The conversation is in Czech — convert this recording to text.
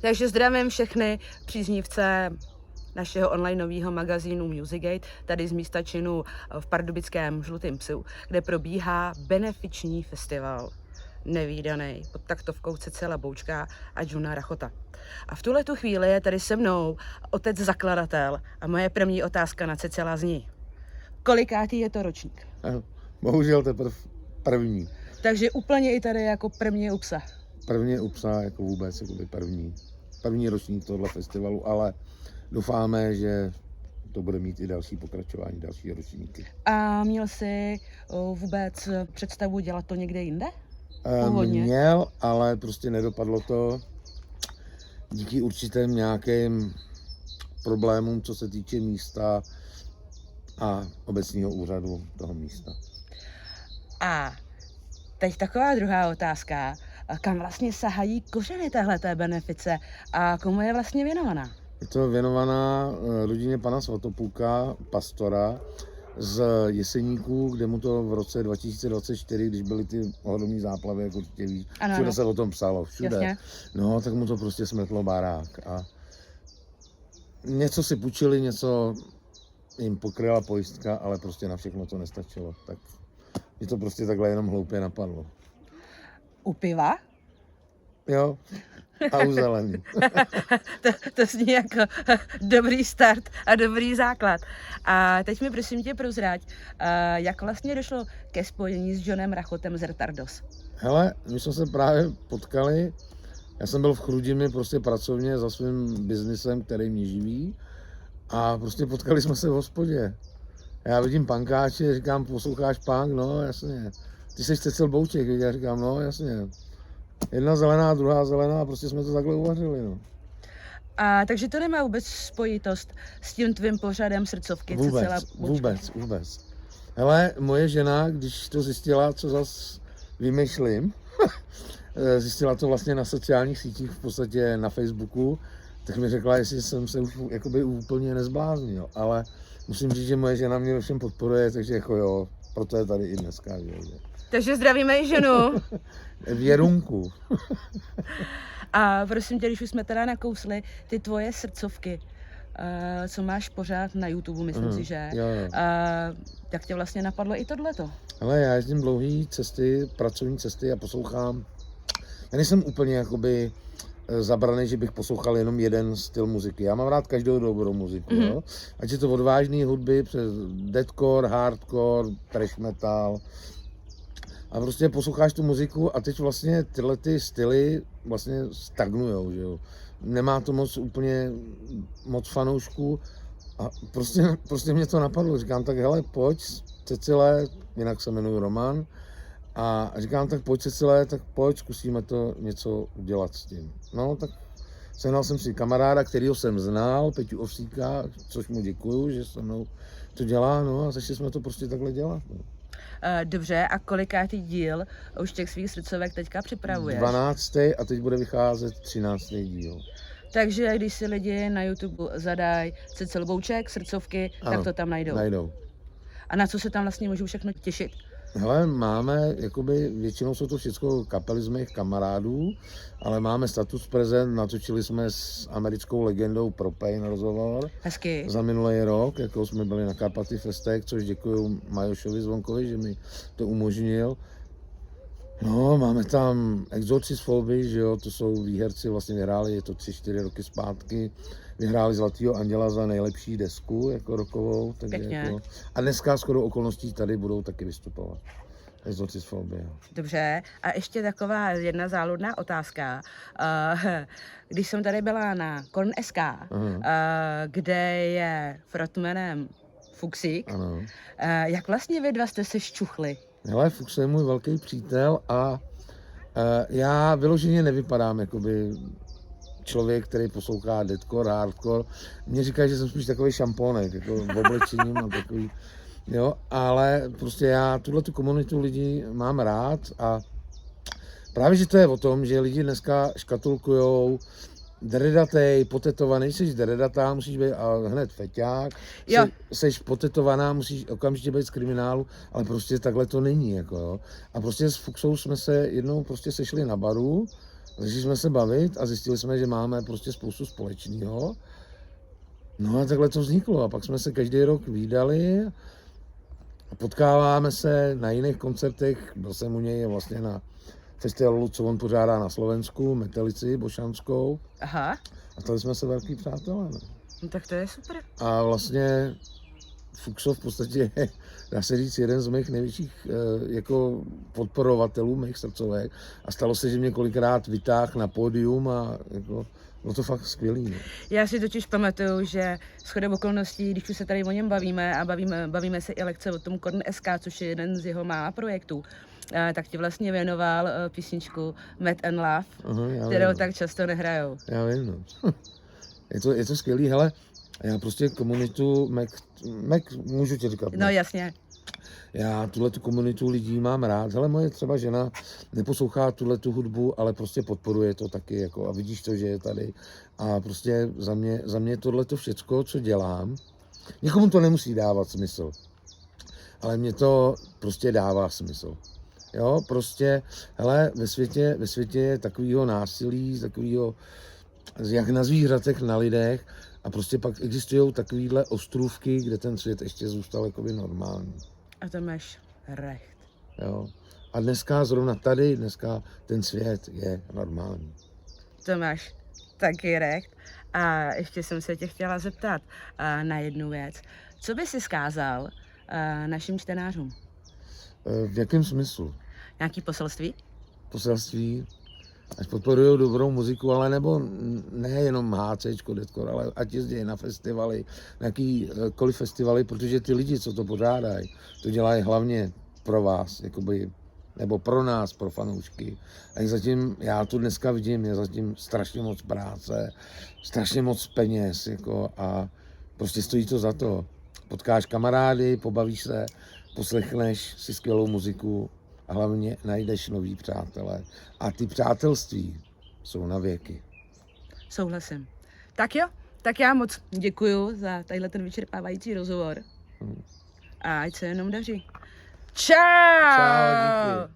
Takže zdravím všechny příznivce našeho online nového magazínu Musicgate, tady z místa činu v pardubickém Žlutém psu, kde probíhá benefiční festival nevídaný pod taktovkou Cecila Boučka a Juna Rachota. A v tuhletu chvíli je tady se mnou otec zakladatel a moje první otázka na Cecila zní: kolikátý je to ročník? Bohužel teprve první. Takže úplně i tady jako první u psa. První u psa jako vůbec, jako první ročník tohle festivalu, ale doufáme, že to bude mít i další pokračování, další ročníky. A měl jsi vůbec představu dělat to někde jinde? Původně. Měl, ale prostě nedopadlo to díky určitým nějakým problémům, co se týče místa a obecního úřadu toho místa. A teď taková druhá otázka. Kam vlastně sahají kořeny téhleté benefice a komu je vlastně věnovaná? Je to věnovaná rodině pana Svatopluka, pastora z Jeseníků, kde mu to v roce 2024, když byly ty ohromné záplavy, jako určitě víš, všude se o tom psalo, všude. Jasně. No, tak mu to prostě smetlo barák. A něco si půjčili, něco jim pokryla pojistka, ale prostě na všechno to nestačilo. Tak mě to prostě takhle jenom hloupě napadlo. U piva? Jo, a u zelení. to zní jako dobrý start a dobrý základ. A teď mi prosím tě prozrať, jak vlastně došlo ke spojení s Johnem Rachotem z Retardos? Hele, my jsme se právě potkali, já jsem byl v Chrudimi prostě pracovně za svým biznisem, který mě živí, a prostě potkali jsme se v hospodě. Já vidím pankáče, říkám, posloucháš punk? No jasně. Ty jsi Cecil Bouček, já říkám, no jasně. Jedna zelená, druhá zelená, prostě jsme to takhle uvařili, no. A takže to nemá vůbec spojitost s tím tvým pořadem srdcovky Cecila Boučka? Vůbec. Hele, moje žena, když to zjistila, co zas vymýšlím, zjistila to vlastně na sociálních sítích, v podstatě na Facebooku, tak mi řekla, jestli jsem se už jakoby úplně nezbláznil, ale musím říct, že moje žena mě ve všem podporuje, takže jako jo, proto je tady i dneska. Takže zdravíme i ženu. Věrunku. A prosím tě, když už jsme teda nakousli ty tvoje srdcovky, co máš pořád na YouTube, myslím si, že? Jo. Jak tě vlastně napadlo i tohleto? Ale já jezdím dlouhé cesty, pracovní cesty a poslouchám. Já nejsem úplně jakoby zabraný, že bych poslouchal jenom jeden styl muziky. Já mám rád každou dobrou muziku, jo? Ať je to od vážné hudby přes deathcore, hardcore, thrash metal. A prostě posloucháš tu muziku a teď vlastně tyhle ty styly vlastně stagnujou, že jo. Nemá to moc fanoušků a prostě mě to napadlo. Říkám, tak hele, pojď Cecile, jinak se jmenuji Roman, a říkám, tak pojď Cecile, tak pojď, zkusíme to něco udělat s tím. No, tak sehnal jsem si kamaráda, kterýho jsem znal, Peťu Ovsíka, což mu děkuju, že se mnou to dělá, no a začali jsme to prostě takhle dělat. No. Dobře, a kolikátý díl už těch svých srdcovek teďka připravuješ? 12. a teď bude vycházet 13. díl. Takže když si lidi na YouTube zadají Cecil Bouček, srdcovky, ano, tak to tam najdou. A na co se tam vlastně můžou všechno těšit? Hele, máme, jakoby, většinou jsou to všechno kapely z mých kamarádů, ale máme status prezent, natočili jsme s americkou legendou Propane rozhovor. Hezky. Za minulý rok, jako jsme byli na Karpaty Festech, což děkuju Majošovi Zvonkovi, že mi to umožnil. No, máme tam Exorcist Folby, že jo, to jsou výherci, vlastně vyhráli, je to 3-4 roky zpátky, vyhráli Zlatýho anděla za nejlepší desku, jako rokovou, takže jako, a dneska shodou okolností tady budou taky vystupovat. Exorcist Folby, jo. Dobře, a ještě taková jedna záludná otázka. Když jsem tady byla na Korn SK, kde je frontmanem Fuxík, jak vlastně vy dva jste se šťuchli? Hele, Fuchs je můj velký přítel a já vyloženě nevypadám jakoby člověk, který poslouchá deathcore, hardcore. Mně říkají, že jsem spíš takový šampónek, jako v oblečením a takový, jo, ale prostě já tu komunitu lidí mám rád a právě, že to je o tom, že lidi dneska škatulkujou dredatej, potetovaný, jsi dredatá, musíš být hned feťák, jsi potetovaná, musíš okamžitě být z kriminálu, ale prostě takhle to není, jako jo. A prostě s Fuxou jsme se jednou prostě sešli na baru Začali jsme se bavit a zjistili jsme, že máme prostě spoustu společného. No a takhle to vzniklo. A pak jsme se každý rok vídali a potkáváme se na jiných koncertech. Byl jsem u něj vlastně na festivalu, co on pořádá na Slovensku, Metelici Bošanskou. Aha, A stali jsme se velký přátelé. No. no tak to je super. A vlastně Fuxo v podstatě je, dá se říct, jeden z mých největších jako podporovatelů mých srdcovek. A stalo se, že mě kolikrát vytáhl na pódium a jako, bylo to fakt skvělý. No. Já si totiž pamatuju, že shodou okolností, když už se tady o něm bavíme a bavíme se i lekce o tom Korn SK, což je jeden z jeho mála projektů, tak ti vlastně věnoval písničku Mad and Love, Aha, kterou vím, tak často nehrajou. Já vím, no. Je to skvělý, hele, já prostě komunitu Mac můžu ti říkat. No jasně. Já tu komunitu lidí mám rád. Hele, moje třeba žena neposlouchá tu hudbu, ale prostě podporuje to taky, jako, a vidíš to, že je tady. A prostě za mě tohleto všecko, co dělám, někomu to nemusí dávat smysl, ale mně to prostě dává smysl. Jo, prostě, hele, ve světě je takovýho násilí, takovýho, jak na zvířatech, na lidech, a prostě pak existují takovýhle ostrůvky, kde ten svět ještě zůstal jakoby normální. A to máš recht. Jo. A dneska zrovna tady, ten svět je normální. To máš taky recht. A ještě jsem se tě chtěla zeptat na jednu věc. Co by si vzkázal našim čtenářům? V jakém smyslu? Nějaký poselství? Poselství, až podporují dobrou muziku, ale nebo nejenom HCčko, deathcore, ale ať jezdí na festivaly, na jakýkoliv festivaly, protože ty lidi, co to pořádají, to dělají hlavně pro vás, jakoby, nebo pro nás, pro fanoušky. A zatím, já tu dneska vidím, je zatím strašně moc práce, strašně moc peněz, jako, a prostě stojí to za to. Potkáš kamarády, pobavíš se, poslechneš si skvělou muziku a hlavně najdeš nový přátelé. A ty přátelství jsou na věky. Souhlasím. Tak jo, tak já moc děkuju za tadyhle ten vyčerpávající rozhovor. A ať se jenom daří. Čau! Čau, díky.